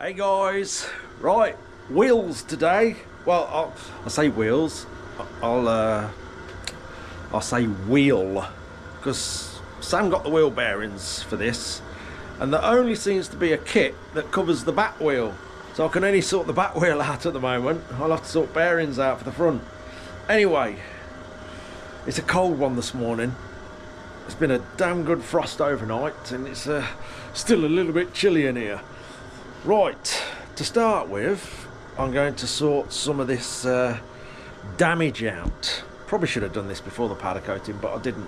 Hey guys, right, wheels today. Well, I say wheels. I'll say wheel, because Sam got the wheel bearings for this, and there only seems to be a kit that covers the back wheel, so I can only sort the back wheel out at the moment. I'll have to sort bearings out for the front. Anyway, it's a cold one this morning. It's been a damn good frost overnight, and it's still a little bit chilly in here. Right, to start with, I'm going to sort some of this damage out. Probably should have done this before the powder coating, but I didn't.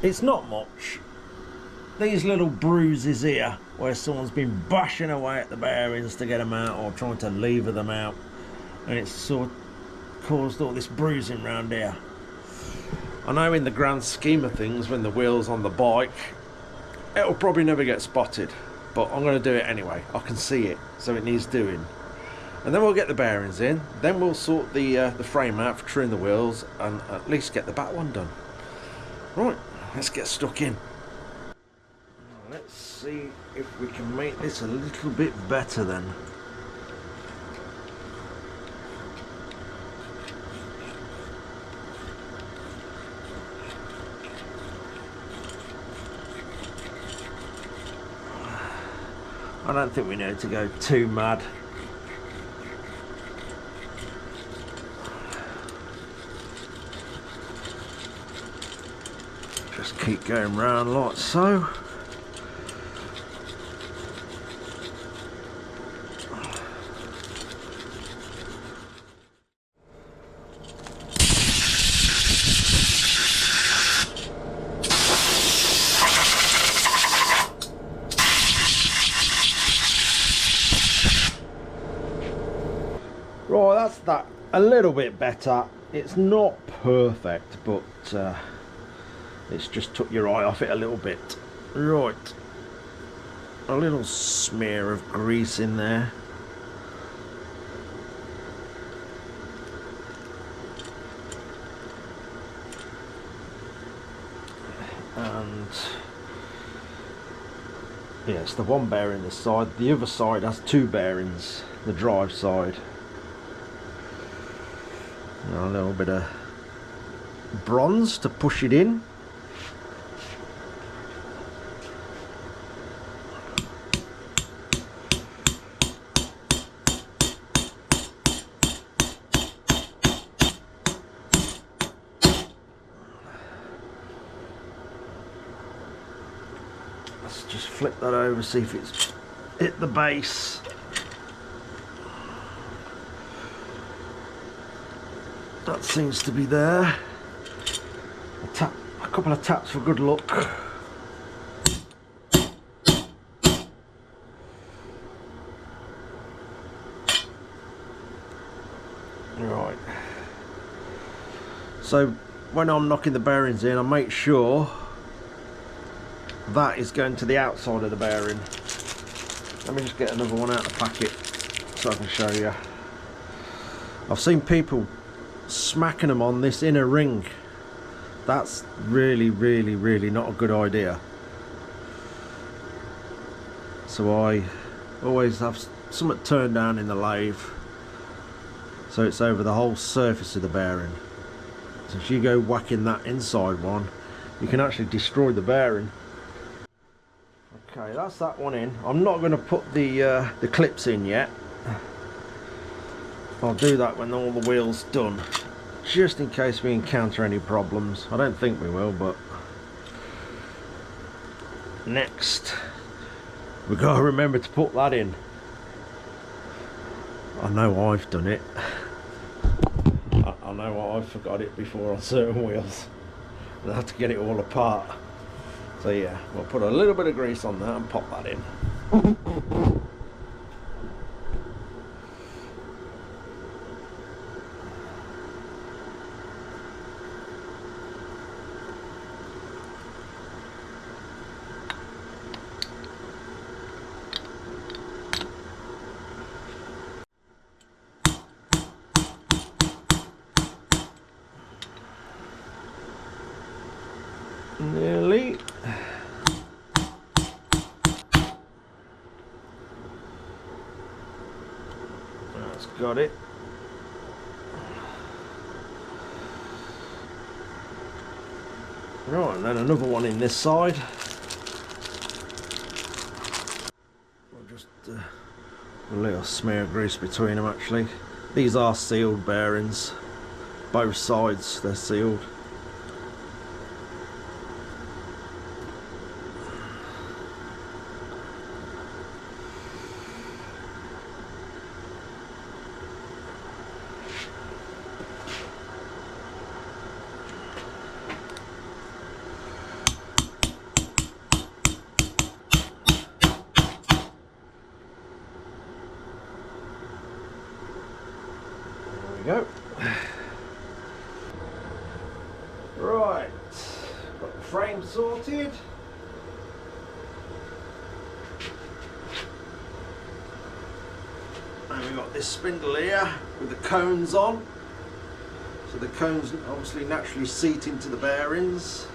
It's not much. These little bruises here, where someone's been bashing away at the bearings to get them out, or trying to lever them out, and it's sort of caused all this bruising around here. I know in the grand scheme of things, when the wheel's on the bike, it'll probably never get spotted, but I'm going to do it anyway. I can see it, so it needs doing. And then we'll get the bearings in, then we'll sort the frame out for trimming the wheels, and at least get the back one done. Right, let's get stuck in. Let's see if we can make this a little bit better then. I don't think we need to go too mad. Just keep going round like so. Right, that's that. A little bit better. It's not perfect, but it's just took your eye off it a little bit. Right, a little smear of grease in there. And yeah, it's the one bearing this side. The other side has two bearings, the drive side. A little bit of bronze to push it in. Let's just flip that over, see if it's hit the base. That seems to be there. A couple of taps for good luck. Right. So when I'm knocking the bearings in, I make sure that is going to the outside of the bearing. Let me just get another one out of the packet so I can show you. I've seen people smacking them on this inner ring. That's really not a good idea. So I always have something turned down in the lathe so it's over the whole surface of the bearing. So if you go whacking that inside one, you can actually destroy the bearing. Okay, that's that one in. I'm not going to put the clips in yet. I'll do that when all the wheel's done, just in case we encounter any problems. I don't think we will, but next we've got to remember to put that in. I know I've done it. I know I've forgot it before on certain wheels. I have to get it all apart. So yeah, we'll put a little bit of grease on that and pop that in. Nearly. got it. Right, and then another one in this side. I'll just a little smear of grease between them actually. These are sealed bearings. Both sides they're sealed. Go. Right, got the frame sorted. And we've got this spindle here with the cones on. So the cones obviously naturally seat into the bearings.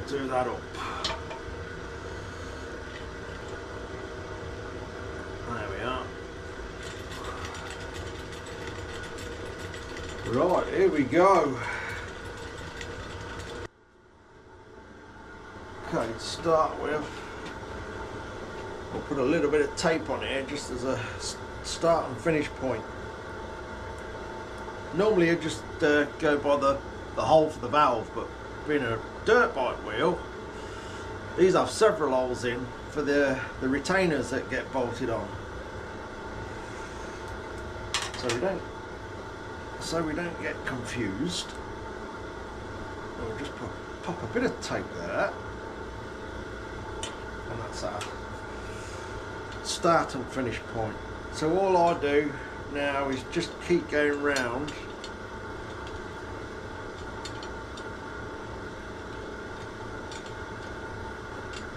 Do that up. There we are. Right, here we go. Okay, to start with, we'll put a little bit of tape on here just as a start and finish point. Normally I just go by the hole for the valve, but being a dirt bike wheel, these have several holes in for the retainers that get bolted on, so we don't get confused. We'll just pop a bit of tape there, and that's our start and finish point. So all I do now is just keep going round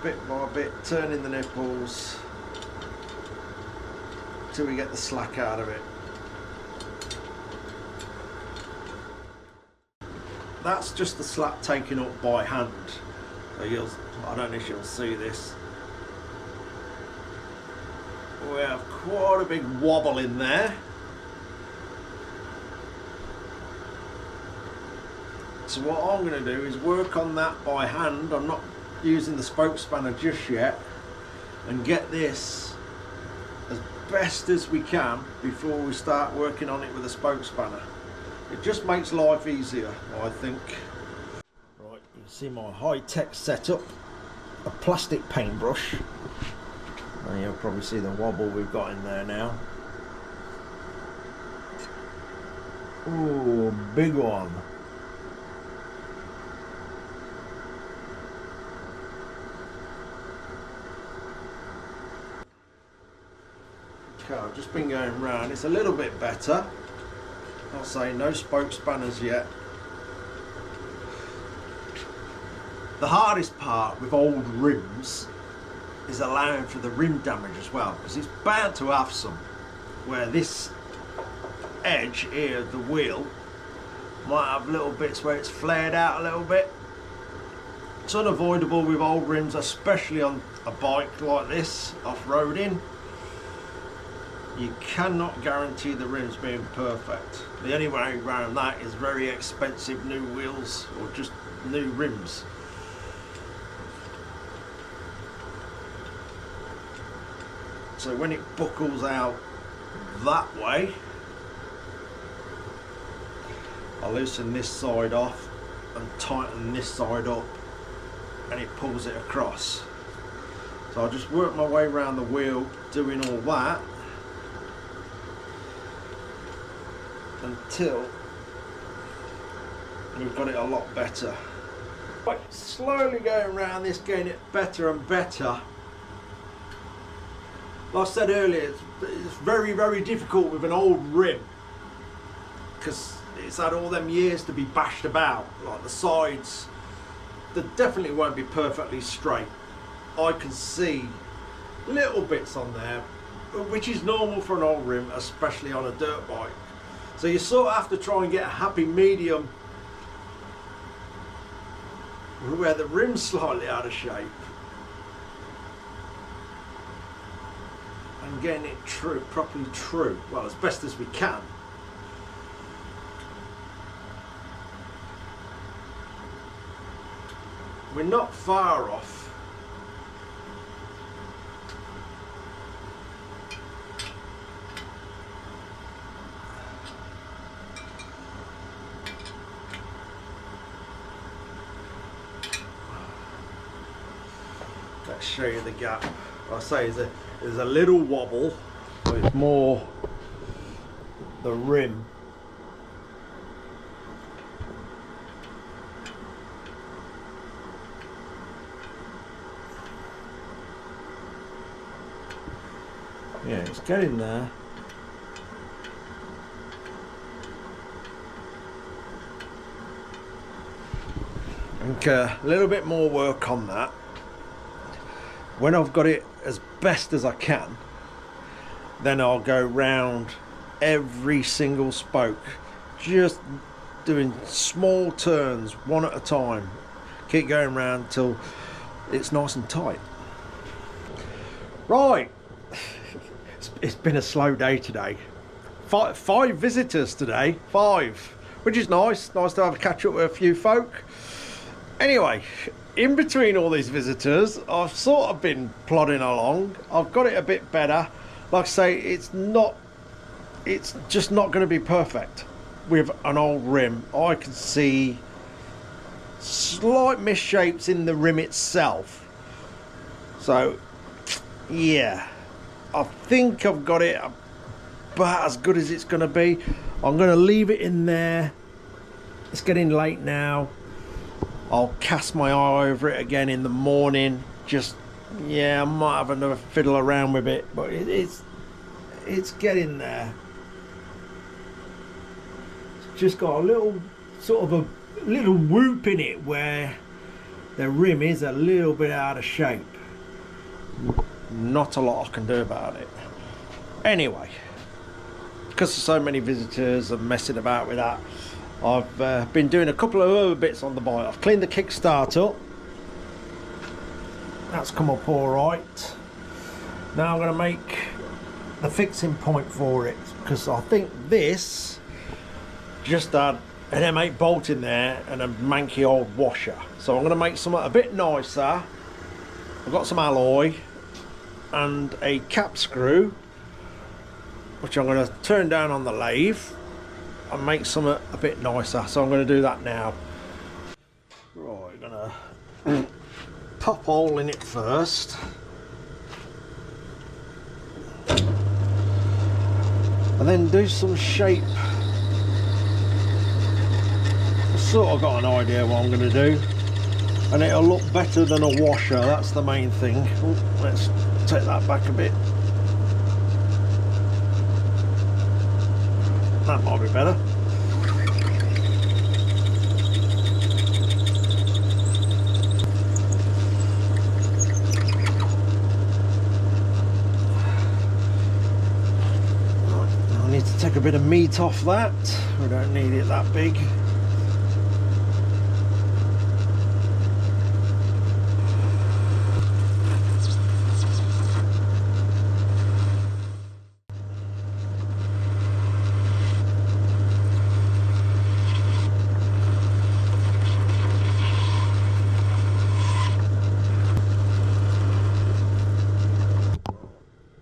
bit by bit, turning the nipples till we get the slack out of it. That's just the slack taken up by hand. So I don't know if you'll see this. We have quite a big wobble in there. So what I'm going to do is work on that by hand. I'm not using the spoke spanner just yet, and get this as best as we can before we start working on it with a spoke spanner. It just makes life easier, I think. Right, you can see my high-tech setup, a plastic paintbrush, and you'll probably see the wobble we've got in there now. Ooh, big one. Okay, I've just been going round. It's a little bit better. I'll say no spoke spanners yet. The hardest part with old rims is allowing for the rim damage as well, because it's bound to have some, where this edge here of the wheel might have little bits where it's flared out a little bit. It's unavoidable with old rims, especially on a bike like this, off-roading. You cannot guarantee the rims being perfect. The only way around that is very expensive new wheels or just new rims. So when it buckles out that way, I loosen this side off and tighten this side up, and it pulls it across. So I'll just work my way around the wheel doing all that until we've got it a lot better. Right, slowly going around this, getting it better and better. Like I said earlier, it's very, very difficult with an old rim, because it's had all them years to be bashed about. Like the sides, they definitely won't be perfectly straight. I can see little bits on there, which is normal for an old rim, especially on a dirt bike. So you sort of have to try and get a happy medium where the rim's slightly out of shape and getting it true, properly true, well, as best as we can. We're not far off. Let's show you the gap. I say there's a little wobble, but it's more the rim. Yeah, it's getting there. And a little bit more work on that. When I've got it as best as I can, then I'll go round every single spoke, just doing small turns, one at a time. Keep going round till it's nice and tight. Right. It's been a slow day today. Five visitors today, 5, which is nice to have a catch up with a few folk. Anyway, in between all these visitors, I've sort of been plodding along. I've got it a bit better. Like I say, it's just not going to be perfect with an old rim. I can see slight misshapes in the rim itself. So, yeah. I think I've got it about as good as it's going to be. I'm going to leave it in there. It's getting late now. I'll cast my eye over it again in the morning. Just, yeah, I might have another fiddle around with it, but it's getting there. It's just got a little sort of a little whoop in it where the rim is a little bit out of shape. Not a lot I can do about it. Anyway, because there's so many visitors and messing about with that, I've been doing a couple of other bits on the bike. I've cleaned the kickstart up. That's come up all right. Now I'm going to make the fixing point for it, because I think this just had an M8 bolt in there and a manky old washer. So I'm going to make something a bit nicer. I've got some alloy and a cap screw, which I'm going to turn down on the lathe and make something a bit nicer. So I'm going to do that now. Right, going to pop hole in it first. And then do some shape. I've sort of got an idea what I'm going to do, and it'll look better than a washer. That's the main thing. Ooh, let's take that back a bit. That might be better. Right, I need to take a bit of meat off that. We don't need it that big.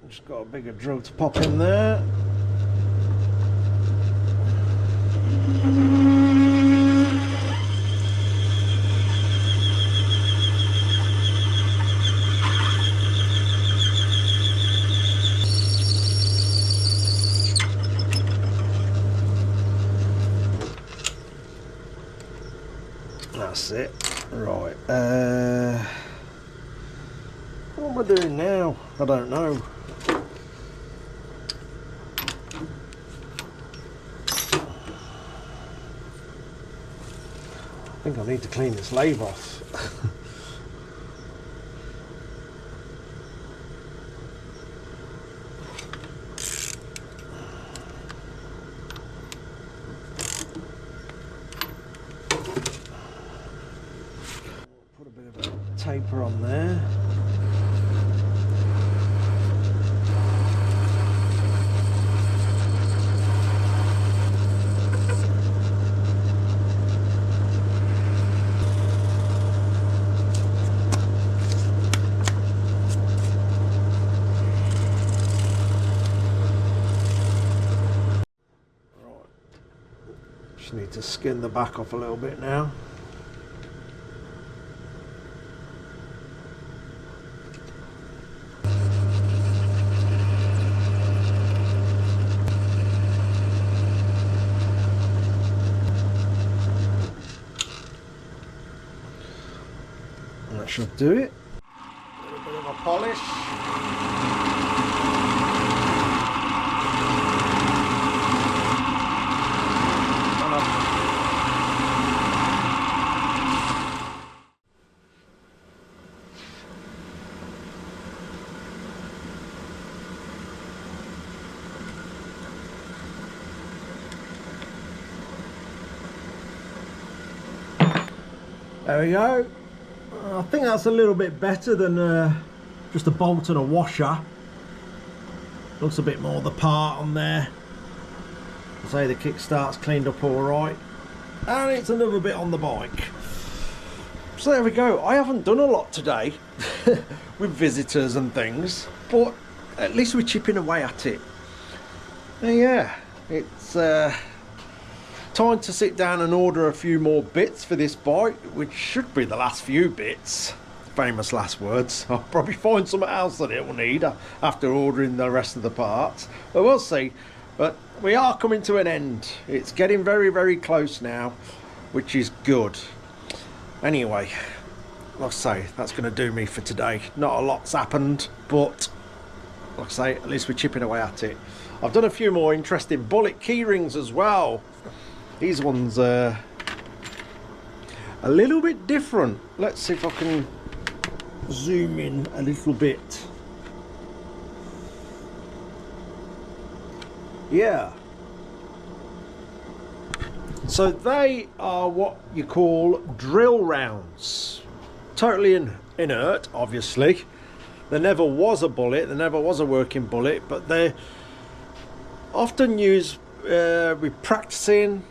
Just got a bigger drill to pop in there. That's it. Right. What am I doing now? I don't know. I think I need to clean this lathe off. gripper on there. Just need to skin the back off a little bit now. That should do it. A little bit of a polish. There we go. I think that's a little bit better than just a bolt and a washer. Looks a bit more the part on there. I say the kickstart's cleaned up all right, and it's another bit on the bike. So there we go. I haven't done a lot today with visitors and things, but at least we're chipping away at it. And yeah, it's time to sit down and order a few more bits for this bike, which should be the last few bits. Famous last words. I'll probably find something else that it will need after ordering the rest of the parts, but we'll see. But we are coming to an end. It's getting very, very close now, which is good. Anyway, like I say, that's going to do me for today. Not a lot's happened, but like I say, at least we're chipping away at it. I've done a few more interesting bullet key rings as well. These ones are a little bit different. Let's see if I can zoom in a little bit. Yeah. So they are what you call drill rounds. Totally inert, obviously. There never was a bullet, there never was a working bullet, but they're often used with practicing,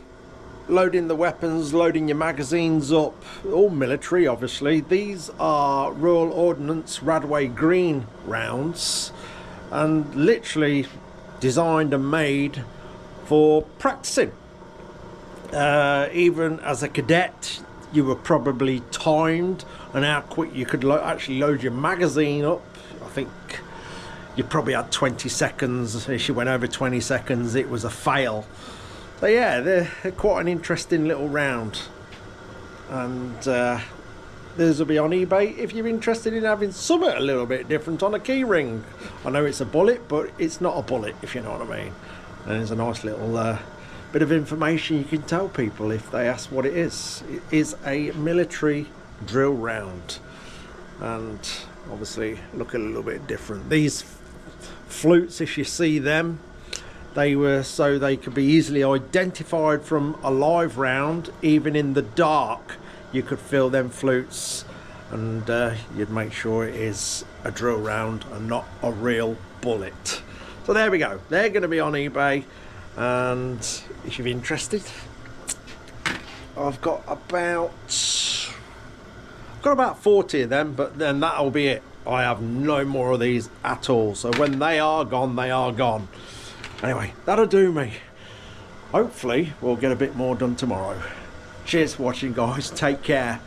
loading the weapons, loading your magazines up, all military obviously. These are Royal Ordnance Radway Green rounds, and literally designed and made for practicing. Even as a cadet, you were probably timed on how quick you could actually load your magazine up. I think you probably had 20 seconds. If you went over 20 seconds, it was a fail. So yeah, they're quite an interesting little round, and these will be on eBay if you're interested in having something a little bit different on a key ring. I know it's a bullet, but it's not a bullet, if you know what I mean. And there's a nice little bit of information you can tell people if they ask what it is. It is a military drill round, and obviously look a little bit different. These flutes, if you see them, they were so they could be easily identified from a live round. Even in the dark you could feel them flutes, and you'd make sure it is a drill round and not a real bullet. So there we go, they're going to be on eBay, and if you're interested, I've got about 40 of them, but then that'll be it. I have no more of these at all, so when they are gone, they are gone. Anyway, that'll do me. Hopefully we'll get a bit more done tomorrow. Cheers for watching, guys. Take care.